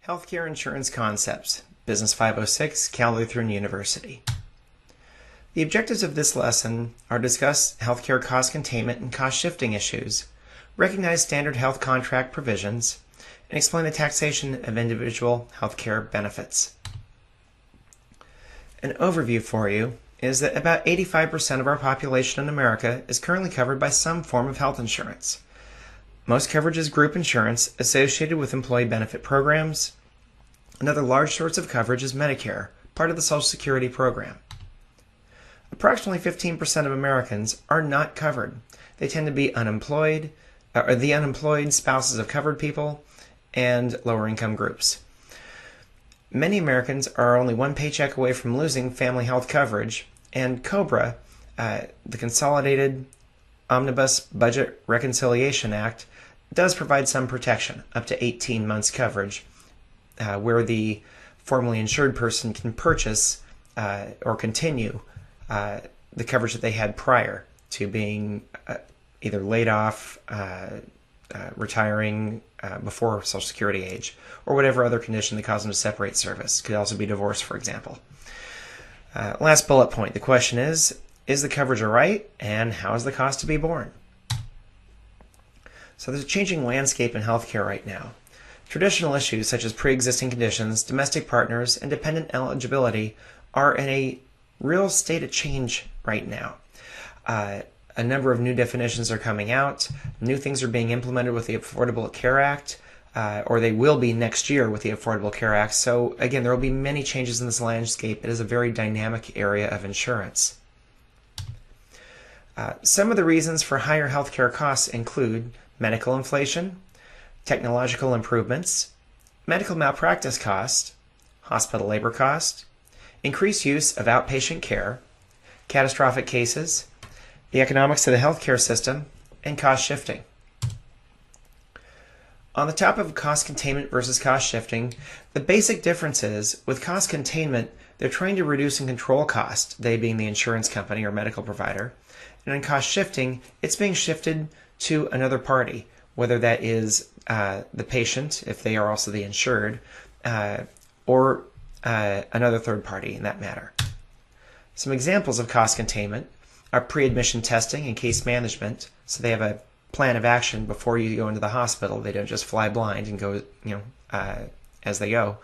Healthcare Insurance Concepts, Business 506, Cal Lutheran University. The objectives of this lesson are to discuss healthcare cost containment and cost shifting issues, recognize standard health contract provisions, and explain the taxation of individual healthcare benefits. An overview for you is that about 85% of our population in America is currently covered by some form of health insurance. Most coverage is group insurance associated with employee benefit programs. Another large source of coverage is Medicare, part of the Social Security program. Approximately 15% of Americans are not covered. They tend to be unemployed, or the unemployed spouses of covered people, and lower income groups. Many Americans are only one paycheck away from losing family health coverage, and COBRA, the Consolidated Omnibus Budget Reconciliation Act, does provide some protection, up to 18 months coverage, where the formerly insured person can purchase or continue the coverage that they had prior to being either laid off, retiring before Social Security age, or whatever other condition that caused them to separate service. Could also be divorce, for example. Last bullet point. The question is the coverage all right, and how is the cost to be borne? So there's a changing landscape in healthcare right now. Traditional issues such as pre-existing conditions, domestic partners, and dependent eligibility are in a real state of change right now. A number of new definitions are coming out. New things are being implemented with the Affordable Care Act, or they will be next year with the Affordable Care Act. So again, there will be many changes in this landscape. It is a very dynamic area of insurance. Some of the reasons for higher healthcare costs include medical inflation, technological improvements, medical malpractice cost, hospital labor cost, increased use of outpatient care, catastrophic cases, the economics of the healthcare system, and cost shifting. On the topic of cost containment versus cost shifting, the basic difference is with cost containment, they're trying to reduce and control cost, they being the insurance company or medical provider. And in cost shifting, it's being shifted to another party, whether that is the patient, if they are also the insured, or another third party in that matter. Some examples of cost containment are pre-admission testing and case management. So they have a plan of action before you go into the hospital. They don't just fly blind and go, as they go.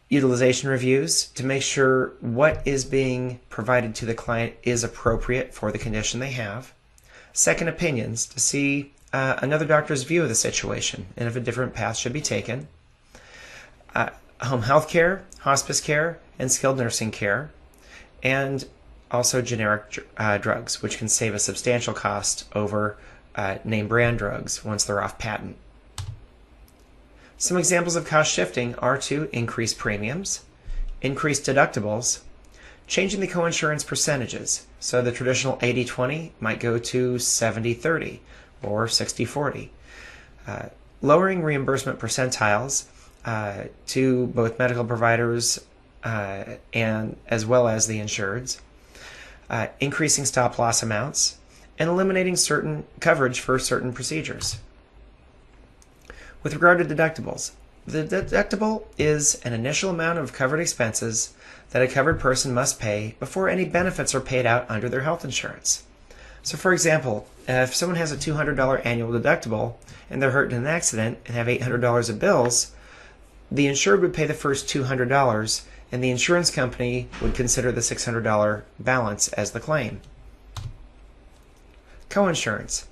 Utilization reviews to make sure what is being provided to the client is appropriate for the condition they have. Second opinions to see another doctor's view of the situation and if a different path should be taken. Home health care, hospice care, and skilled nursing care, and also generic drugs, which can save a substantial cost over name brand drugs once they're off patent. Some examples of cost shifting are to increase premiums, increase deductibles, changing the coinsurance percentages. So the traditional 80-20 might go to 70-30 or 60-40. Lowering reimbursement percentiles to both medical providers and as well as the insureds, increasing stop loss amounts, and eliminating certain coverage for certain procedures. With regard to deductibles, the deductible is an initial amount of covered expenses that a covered person must pay before any benefits are paid out under their health insurance. So for example, if someone has a $200 annual deductible and they're hurt in an accident and have $800 of bills, the insured would pay the first $200 and the insurance company would consider the $600 balance as the claim. Coinsurance.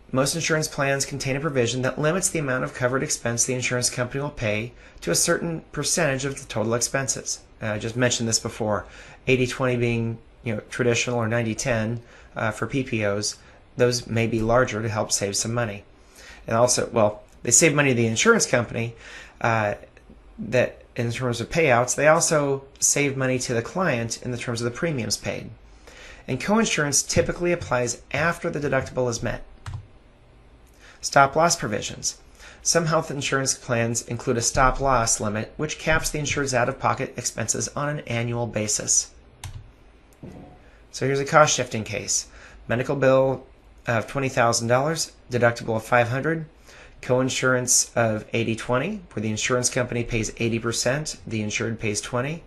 Most insurance plans contain a provision that limits the amount of covered expense the insurance company will pay to a certain percentage of the total expenses. I just mentioned this before, 80-20 being traditional or 90-10 for PPOs. Those may be larger to help save some money. And also, well, they save money to the insurance company that in terms of payouts. They also save money to the client in the terms of the premiums paid. And coinsurance typically applies after the deductible is met. Stop loss provisions. Some health insurance plans include a stop loss limit which caps the insured's out-of-pocket expenses on an annual basis. So here's a cost shifting case. Medical bill of $20,000, deductible of $500, coinsurance of 80-20, where the insurance company pays 80%, the insured pays 20%,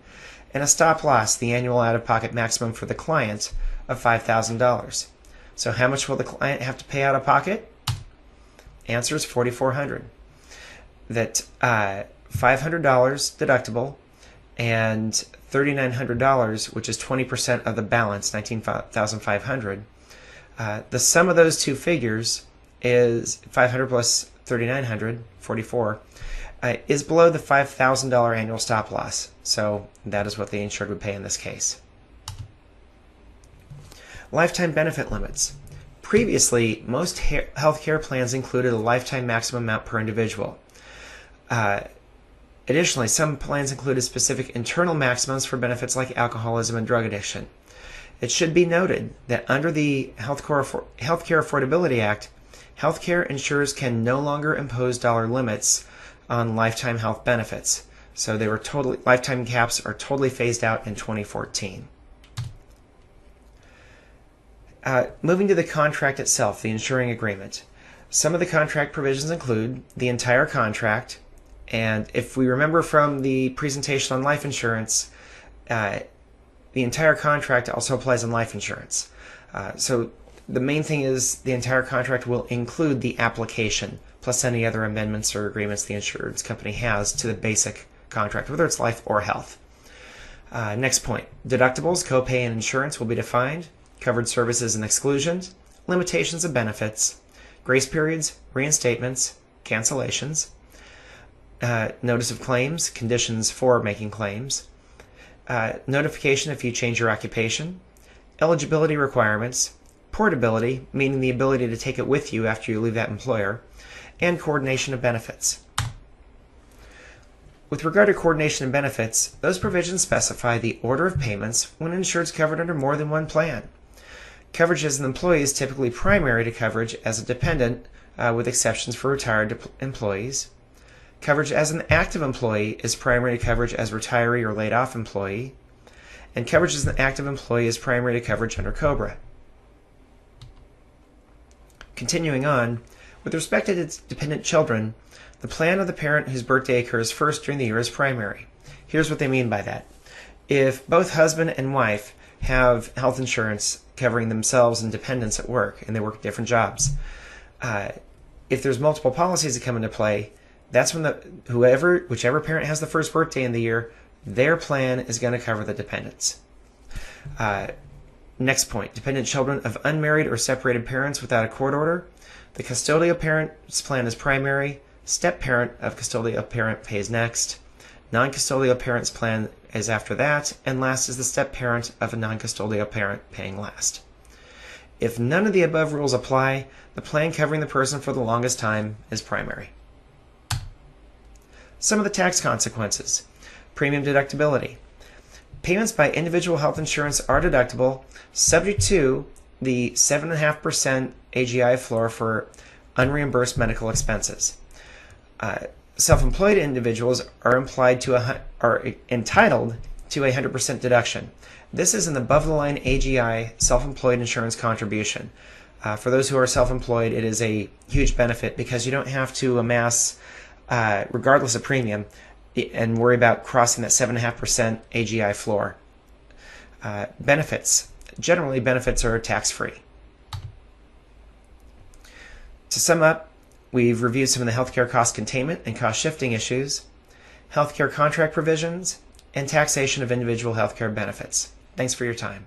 and a stop loss, the annual out-of-pocket maximum for the client, of $5,000. So how much will the client have to pay out of pocket? Answer is $4,400. That $500 deductible and $3,900, which is 20% of the balance, $19,500. The sum of those two figures is 500 plus 3,900, 44, is below the $5,000 annual stop loss. So that is what the insured would pay in this case. Lifetime benefit limits. Previously, most healthcare plans included a lifetime maximum amount per individual. Additionally, some plans included specific internal maximums for benefits like alcoholism and drug addiction. It should be noted that under the Healthcare Affordability Act, healthcare insurers can no longer impose dollar limits on lifetime health benefits. So lifetime caps are totally phased out in 2014. Moving to the contract itself, the insuring agreement. Some of the contract provisions include the entire contract, and if we remember from the presentation on life insurance, the entire contract also applies on life insurance. So the main thing is the entire contract will include the application, plus any other amendments or agreements the insurance company has to the basic contract, whether it's life or health. Next point, deductibles, copay, and insurance will be defined. Covered services and exclusions, limitations of benefits, grace periods, reinstatements, cancellations, notice of claims, conditions for making claims, notification if you change your occupation, eligibility requirements, portability, meaning the ability to take it with you after you leave that employer, and coordination of benefits. With regard to coordination of benefits, those provisions specify the order of payments when insured is covered under more than one plan. Coverage as an employee is typically primary to coverage as a dependent, with exceptions for retired employees. Coverage as an active employee is primary to coverage as retiree or laid-off employee. And coverage as an active employee is primary to coverage under COBRA. Continuing on, with respect to its dependent children, the plan of the parent whose birthday occurs first during the year is primary. Here's what they mean by that. If both husband and wife have health insurance covering themselves and dependents at work, and they work different jobs, if there's multiple policies that come into play, that's when whichever parent has the first birthday in the year, their plan is going to cover the dependents. Next point, dependent children of unmarried or separated parents without a court order. The custodial parent's plan is primary. Step parent of custodial parent pays next. Non-custodial parent's plan is after that, and last is the step parent of a non-custodial parent paying last. If none of the above rules apply, the plan covering the person for the longest time is primary. Some of the tax consequences. Premium deductibility. Payments by individual health insurance are deductible, subject to the 7.5% AGI floor for unreimbursed medical expenses. Self-employed individuals are entitled to a 100% deduction. This is an above-the-line AGI self-employed insurance contribution. For those who are self-employed, it is a huge benefit because you don't have to amass, regardless of premium, and worry about crossing that 7.5% AGI floor. Benefits. Generally, benefits are tax-free. To sum up, we've reviewed some of the healthcare cost containment and cost shifting issues, healthcare contract provisions, and taxation of individual healthcare benefits. Thanks for your time.